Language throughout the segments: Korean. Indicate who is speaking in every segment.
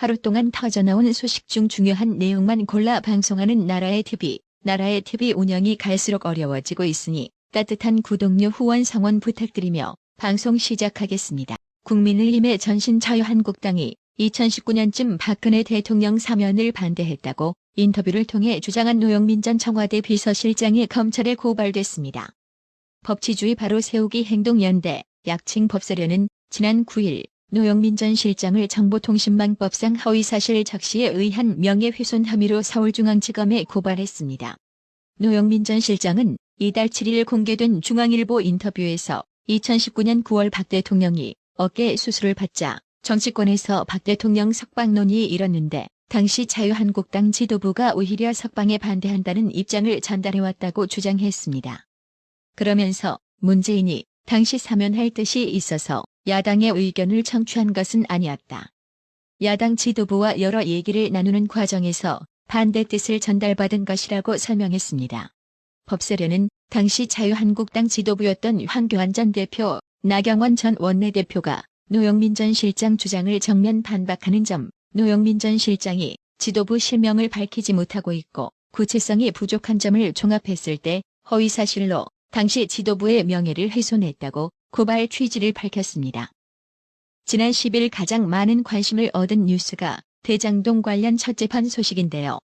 Speaker 1: 하루 동안 터져나온 소식 중 중요한 내용만 골라 방송하는 나라의 TV. 나라의 TV 운영이 갈수록 어려워지고 있으니 따뜻한 구독료 후원 성원 부탁드리며 방송 시작하겠습니다. 국민의힘의 전신 자유한국당이 2019년쯤 박근혜 대통령 사면을 반대했다고 인터뷰를 통해 주장한 노영민 전 청와대 비서실장이 검찰에 고발됐습니다. 법치주의 바로 세우기 행동연대, 약칭 법사련은 지난 9일 노영민 전 실장을 정보통신망법상 허위사실 적시에 의한 명예훼손 혐의로 서울중앙지검에 고발했습니다. 노영민 전 실장은 이달 7일 공개된 중앙일보 인터뷰에서 2019년 9월 박 대통령이 어깨 수술을 받자 정치권에서 박 대통령 석방론이 일었는데 당시 자유한국당 지도부가 오히려 석방에 반대한다는 입장을 전달해왔다고 주장했습니다. 그러면서 문재인이 당시 사면할 뜻이 있어서 야당의 의견을 청취한 것은 아니었다. 야당 지도부와 여러 얘기를 나누는 과정에서 반대 뜻을 전달받은 것이라고 설명했습니다. 법사련은 당시 자유한국당 지도부였던 황교안 전 대표, 나경원 전 원내대표가 노영민 전 실장 주장을 정면 반박하는 점, 노영민 전 실장이 지도부 실명을 밝히지 못하고 있고 구체성이 부족한 점을 종합했을 때 허위사실로 당시 지도부의 명예를 훼손했다고 고발 취지를 밝혔습니다. 지난 10일 가장 많은 관심을 얻은 뉴스가 대장동 관련 첫 재판 소식인데요.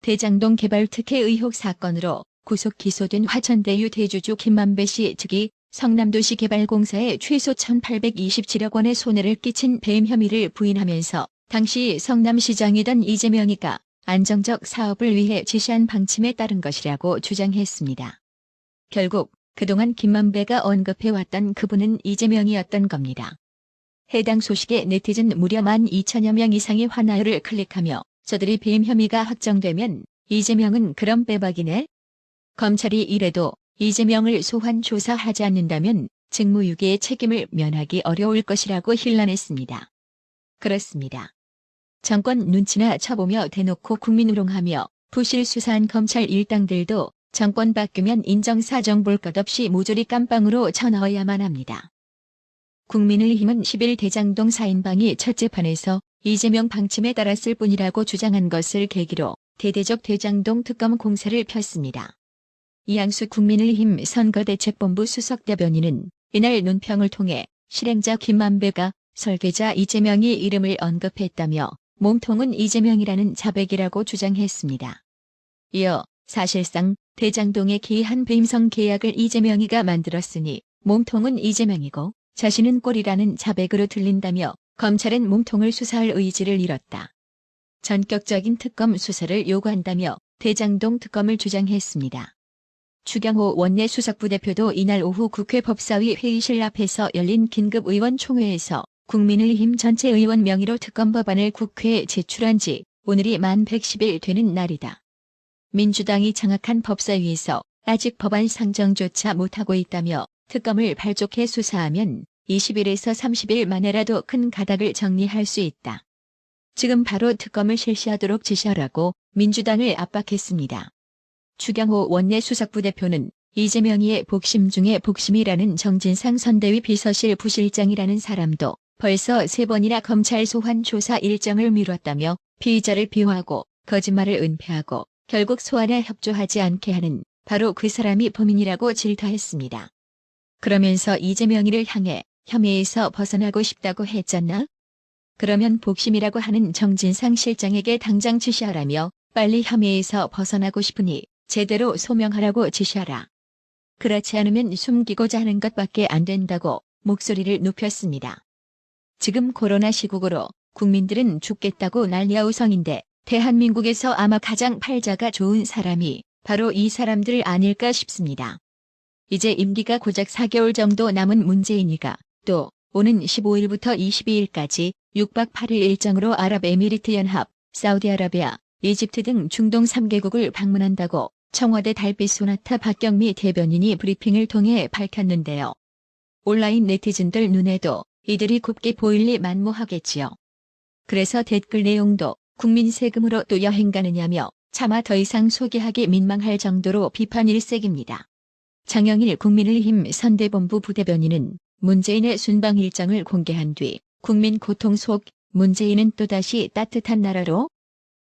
Speaker 1: 대장동 개발 특혜 의혹 사건으로 구속 기소된 화천대유 대주주 김만배 씨 측이 성남도시개발공사에 최소 1,827억 원의 손해를 끼친 배임 혐의를 부인하면서 당시 성남시장이던 이재명이가 안정적 사업을 위해 지시한 방침에 따른 것이라고 주장했습니다. 결국 그동안 김만배가 언급해왔던 그분은 이재명이었던 겁니다. 해당 소식에 네티즌 무려 12,000여 명 이상의 환하여를 클릭하며 저들이 배임 혐의가 확정되면 이재명은 그럼 빼박이네? 검찰이 이래도 이재명을 소환 조사하지 않는다면 직무유기의 책임을 면하기 어려울 것이라고 hir난했습니다. 그렇습니다. 정권 눈치나 쳐보며 대놓고 국민 우롱하며 부실 수사한 검찰 일당들도 정권 바뀌면 인정사정 볼 것 없이 모조리 깜빵으로 쳐넣어야만 합니다. 국민의힘은 10일 대장동 사인방이 첫 재판에서 이재명 방침에 따랐을 뿐이라고 주장한 것을 계기로 대대적 대장동 특검 공세를 폈습니다. 이양수 국민의힘 선거대책본부 수석대변인은 이날 논평을 통해 실행자 김만배가 설계자 이재명이 이름을 언급했다며 몸통은 이재명이라는 자백이라고 주장했습니다. 이어 사실상 대장동에 기이한 배임성 계약을 이재명이가 만들었으니 몸통은 이재명이고 자신은 꼴이라는 자백으로 들린다며 검찰은 몸통을 수사할 의지를 잃었다. 전격적인 특검 수사를 요구한다며 대장동 특검을 주장했습니다. 추경호 원내 수석부대표도 이날 오후 국회 법사위 회의실 앞에서 열린 긴급의원 총회에서 국민의힘 전체 의원 명의로 특검 법안을 국회에 제출한 지 오늘이 만 110일 되는 날이다. 민주당이 장악한 법사위에서 아직 법안 상정조차 못하고 있다며 특검을 발족해 수사하면 20일에서 30일 만에라도 큰 가닥을 정리할 수 있다. 지금 바로 특검을 실시하도록 지시하라고 민주당을 압박했습니다. 추경호 원내 수석부대표는 이재명이의 복심 중에 복심이라는 정진상 선대위 비서실 부실장이라는 사람도 벌써 3번이나 검찰 소환 조사 일정을 미뤘다며 피의자를 비호하고 거짓말을 은폐하고 결국 소환에 협조하지 않게 하는 바로 그 사람이 범인이라고 질타했습니다. 그러면서 이재명이를 향해 혐의에서 벗어나고 싶다고 했잖아? 그러면 복심이라고 하는 정진상 실장에게 당장 지시하라며 빨리 혐의에서 벗어나고 싶으니 제대로 소명하라고 지시하라. 그렇지 않으면 숨기고자 하는 것밖에 안 된다고 목소리를 높였습니다. 지금 코로나 시국으로 국민들은 죽겠다고 난리아우성인데 대한민국에서 아마 가장 팔자가 좋은 사람이 바로 이 사람들 아닐까 싶습니다. 이제 임기가 고작 4개월 정도 남은 문재인이가 또 오는 15일부터 22일까지 6박 8일 일정으로 아랍에미리트 연합, 사우디아라비아, 이집트 등 중동 3개국을 방문한다고 청와대 달빛 소나타 박경미 대변인이 브리핑을 통해 밝혔는데요. 온라인 네티즌들 눈에도 이들이 곱게 보일 리 만무하겠지요. 그래서 댓글 내용도 국민 세금으로 또 여행 가느냐며 차마 더 이상 소개하기 민망할 정도로 비판 일색입니다. 장영일 국민의힘 선대본부 부대변인은 문재인의 순방 일정을 공개한 뒤 국민 고통 속 문재인은 또다시 따뜻한 나라로?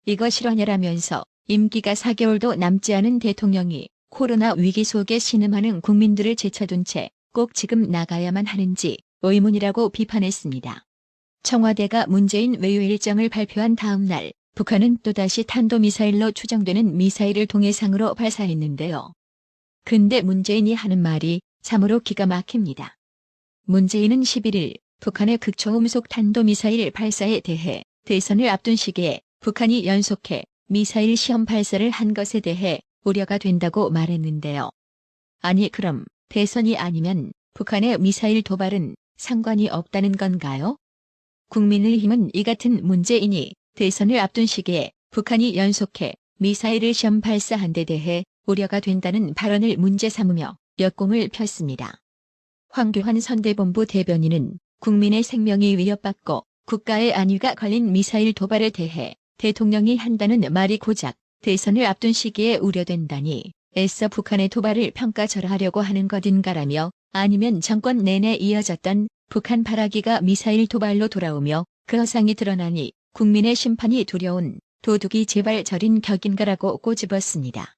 Speaker 1: 이거 실화냐라면서 임기가 4개월도 남지 않은 대통령이 코로나 위기 속에 신음하는 국민들을 제쳐둔 채 꼭 지금 나가야만 하는지 의문이라고 비판했습니다. 청와대가 문재인 외유 일정을 발표한 다음 날 북한은 또다시 탄도미사일로 추정되는 미사일을 동해상으로 발사했는데요. 근데 문재인이 하는 말이 참으로 기가 막힙니다. 문재인은 11일 북한의 극초음속 탄도미사일 발사에 대해 대선을 앞둔 시기에 북한이 연속해 미사일 시험 발사를 한 것에 대해 우려가 된다고 말했는데요. 아니 그럼 대선이 아니면 북한의 미사일 도발은 상관이 없다는 건가요? 국민의힘은 이 같은 문재인이 대선을 앞둔 시기에 북한이 연속해 미사일을 시험 발사한 데 대해 우려가 된다는 발언을 문제 삼으며 역공을 폈습니다. 황교안 선대본부 대변인은 국민의 생명이 위협받고 국가의 안위가 걸린 미사일 도발에 대해 대통령이 한다는 말이 고작 대선을 앞둔 시기에 우려된다니 애써 북한의 도발을 평가절하하려고 하는 것인가라며 아니면 정권 내내 이어졌던 북한 발악기가 미사일 도발로 돌아오며 그 허상이 드러나니 국민의 심판이 두려운 도둑이 제발 저린 격인가라고 꼬집었습니다.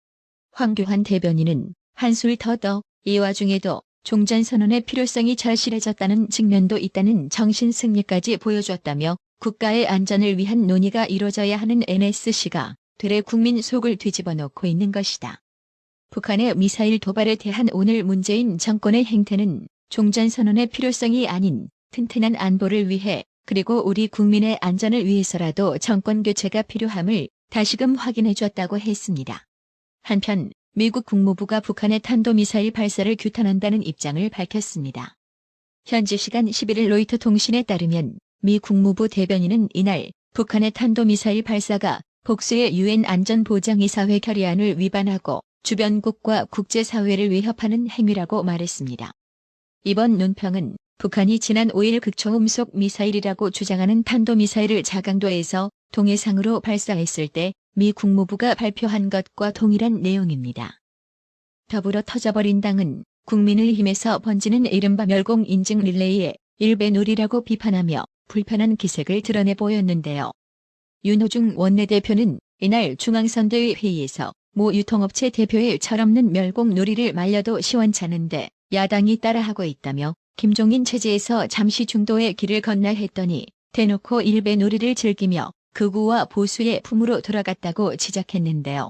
Speaker 1: 황교안 대변인은 한술 더 이 와중에도 종전선언의 필요성이 절실해졌다는 측면도 있다는 정신승리까지 보여줬다며 국가의 안전을 위한 논의가 이루어져야 하는 NSC가 되레 국민 속을 뒤집어 놓고 있는 것이다. 북한의 미사일 도발에 대한 오늘 문재인 정권의 행태는 종전선언의 필요성이 아닌 튼튼한 안보를 위해 그리고 우리 국민의 안전을 위해서라도 정권 교체가 필요함을 다시금 확인해 줬다고 했습니다. 한편 미국 국무부가 북한의 탄도미사일 발사를 규탄한다는 입장을 밝혔습니다. 현지 시간 11일 로이터 통신에 따르면 미 국무부 대변인은 이날 북한의 탄도미사일 발사가 복수의 유엔 안전보장이사회 결의안을 위반하고 주변국과 국제사회를 위협하는 행위라고 말했습니다. 이번 논평은 북한이 지난 5일 극초음속 미사일이라고 주장하는 탄도미사일을 자강도에서 동해상으로 발사했을 때 미 국무부가 발표한 것과 동일한 내용입니다. 더불어 터져버린 당은 국민의힘에서 번지는 이른바 멸공 인증 릴레이에 일배놀이라고 비판하며 불편한 기색을 드러내 보였는데요. 윤호중 원내대표는 이날 중앙선대위 회의에서 모 유통업체 대표의 철없는 멸공 놀이를 말려도 시원찮은데 야당이 따라하고 있다며 김종인 체제에서 잠시 중도의 길을 건너 했더니 대놓고 일배놀이를 즐기며 극우와 보수의 품으로 돌아갔다고 지적했는데요.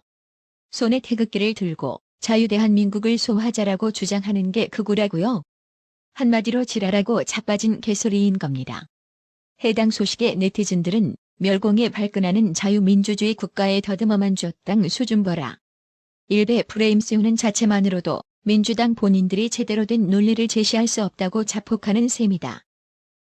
Speaker 1: 손에 태극기를 들고 자유대한민국을 소화하자라고 주장하는 게 극우라고요? 한마디로 지랄하고 자빠진 개소리인 겁니다. 해당 소식에 네티즌들은 멸공에 발끈하는 자유민주주의 국가에 더듬어만 줬당 수준 봐라. 일베 프레임 씌우는 자체만으로도 민주당 본인들이 제대로 된 논리를 제시할 수 없다고 자폭하는 셈이다.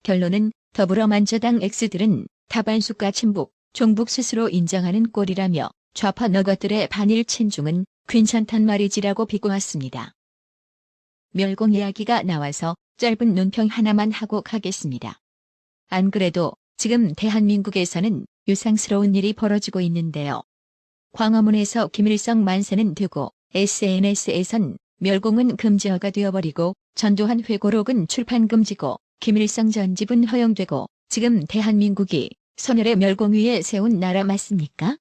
Speaker 1: 결론은 더불어민주당 X들은 다반수가 친북, 종북 스스로 인정하는 꼴이라며 좌파 너것들의 반일 친중은 괜찮단 말이지라고 비꼬았습니다. 멸공 이야기가 나와서 짧은 논평 하나만 하고 가겠습니다. 안 그래도 지금 대한민국에서는 유상스러운 일이 벌어지고 있는데요. 광화문에서 김일성 만세는 되고 SNS에선 멸공은 금지어가 되어버리고 전두환 회고록은 출판 금지고 김일성 전집은 허용되고 지금 대한민국이 소멸의 멸공 위에 세운 나라 맞습니까?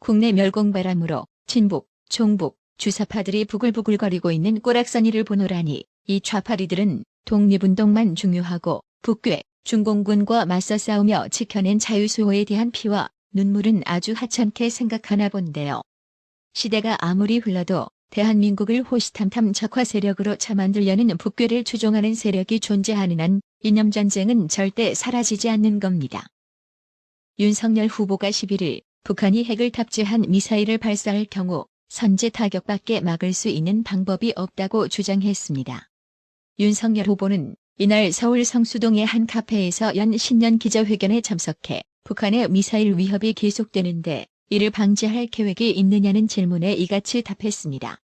Speaker 1: 국내 멸공 바람으로 친북, 종북, 주사파들이 부글부글거리고 있는 꼬락서니를 보노라니 이 좌파리들은 독립운동만 중요하고 북괴, 중공군과 맞서 싸우며 지켜낸 자유수호에 대한 피와 눈물은 아주 하찮게 생각하나 본데요. 시대가 아무리 흘러도 대한민국을 호시탐탐 적화 세력으로 처만들려는 북괴를 추종하는 세력이 존재하는 한 이념전쟁은 절대 사라지지 않는 겁니다. 윤석열 후보가 11일 북한이 핵을 탑재한 미사일을 발사할 경우 선제 타격밖에 막을 수 있는 방법이 없다고 주장했습니다. 윤석열 후보는 이날 서울 성수동의 한 카페에서 연 신년 기자회견에 참석해 북한의 미사일 위협이 계속되는데 이를 방지할 계획이 있느냐는 질문에 이같이 답했습니다.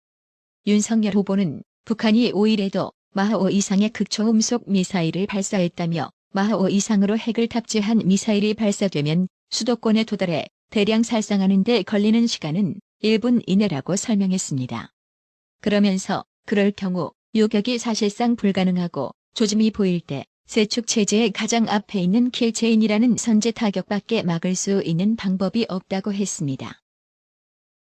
Speaker 1: 윤석열 후보는 북한이 5일에도 마하5 이상의 극초음속 미사일을 발사했다며 마하5 이상으로 핵을 탑재한 미사일이 발사되면 수도권에 도달해 대량 살상하는 데 걸리는 시간은 1분 이내라고 설명했습니다. 그러면서 그럴 경우 요격이 사실상 불가능하고 조짐이 보일 때 세축 체제의 가장 앞에 있는 킬체인이라는 선제 타격밖에 막을 수 있는 방법이 없다고 했습니다.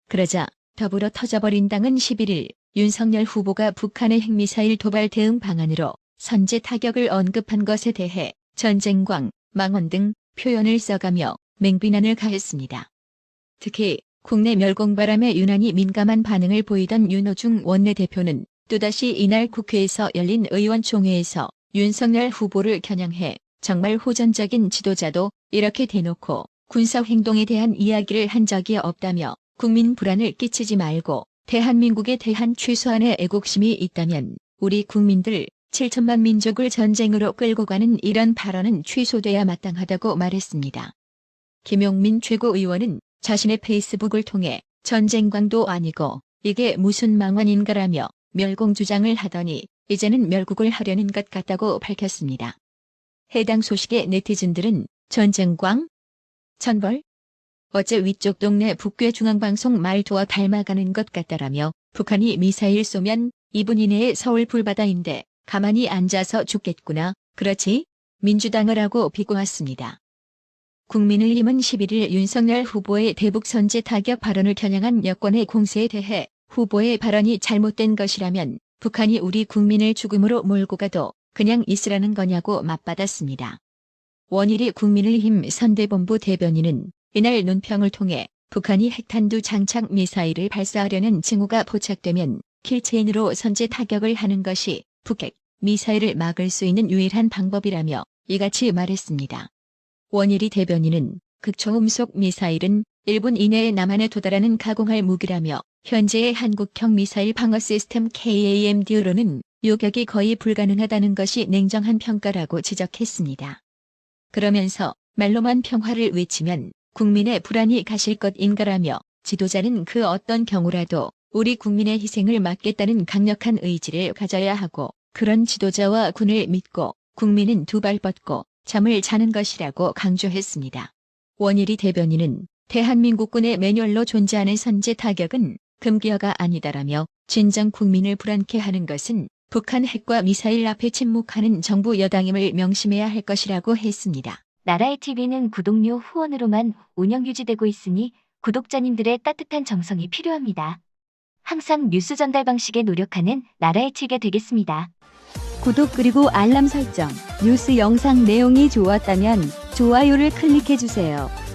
Speaker 1: 그러자 더불어 터져버린 당은 11일 윤석열 후보가 북한의 핵미사일 도발 대응 방안으로 선제 타격을 언급한 것에 대해 전쟁광, 망언 등 표현을 써가며 맹비난을 가했습니다. 특히 국내 멸공바람에 유난히 민감한 반응을 보이던 윤호중 원내대표는 또다시 이날 국회에서 열린 의원총회에서 윤석열 후보를 겨냥해 정말 호전적인 지도자도 이렇게 대놓고 군사행동에 대한 이야기를 한 적이 없다며 국민 불안을 끼치지 말고 대한민국에 대한 최소한의 애국심이 있다면 우리 국민들 7천만 민족을 전쟁으로 끌고 가는 이런 발언은 취소돼야 마땅하다고 말했습니다. 김용민 최고위원은 자신의 페이스북을 통해 전쟁광도 아니고 이게 무슨 망언인가라며 멸공 주장을 하더니 이제는 멸국을 하려는 것 같다고 밝혔습니다. 해당 소식에 네티즌들은 전쟁광? 천벌? 어째 위쪽 동네 북괴 중앙방송 말투와 닮아가는 것 같다라며 북한이 미사일 쏘면 2분 이내에 서울 불바다인데 가만히 앉아서 죽겠구나. 그렇지? 민주당을 하고 비꼬았습니다. 국민의힘은 11일 윤석열 후보의 대북 선제 타격 발언을 겨냥한 여권의 공세에 대해 후보의 발언이 잘못된 것이라면 북한이 우리 국민을 죽음으로 몰고 가도 그냥 있으라는 거냐고 맞받았습니다. 원일이 국민의힘 선대본부 대변인은 이날 논평을 통해 북한이 핵탄두 장착 미사일을 발사하려는 징후가 포착되면 킬체인으로 선제 타격을 하는 것이 북핵 미사일을 막을 수 있는 유일한 방법이라며 이같이 말했습니다. 원일이 대변인은 극초음속 미사일은 1분 이내에 남한에 도달하는 가공할 무기라며 현재의 한국형 미사일 방어 시스템 KAMD로는 요격이 거의 불가능하다는 것이 냉정한 평가라고 지적했습니다. 그러면서 말로만 평화를 외치면 국민의 불안이 가실 것인가라며 지도자는 그 어떤 경우라도 우리 국민의 희생을 막겠다는 강력한 의지를 가져야 하고 그런 지도자와 군을 믿고 국민은 두 발 뻗고 잠을 자는 것이라고 강조했습니다. 원일이 대변인은 대한민국군의 매뉴얼로 존재하는 선제 타격은 금기어가 아니다라며 진정 국민을 불안케 하는 것은 북한 핵과 미사일 앞에 침묵하는 정부 여당임을 명심해야 할 것이라고 했습니다.
Speaker 2: 나라의 TV는 구독료 후원으로만 운영 유지되고 있으니 구독자님들의 따뜻한 정성이 필요합니다. 항상 뉴스 전달 방식에 노력하는 나라의 TV가 되겠습니다.
Speaker 3: 구독 그리고 알람 설정, 뉴스 영상 내용이 좋았다면 좋아요를 클릭해주세요.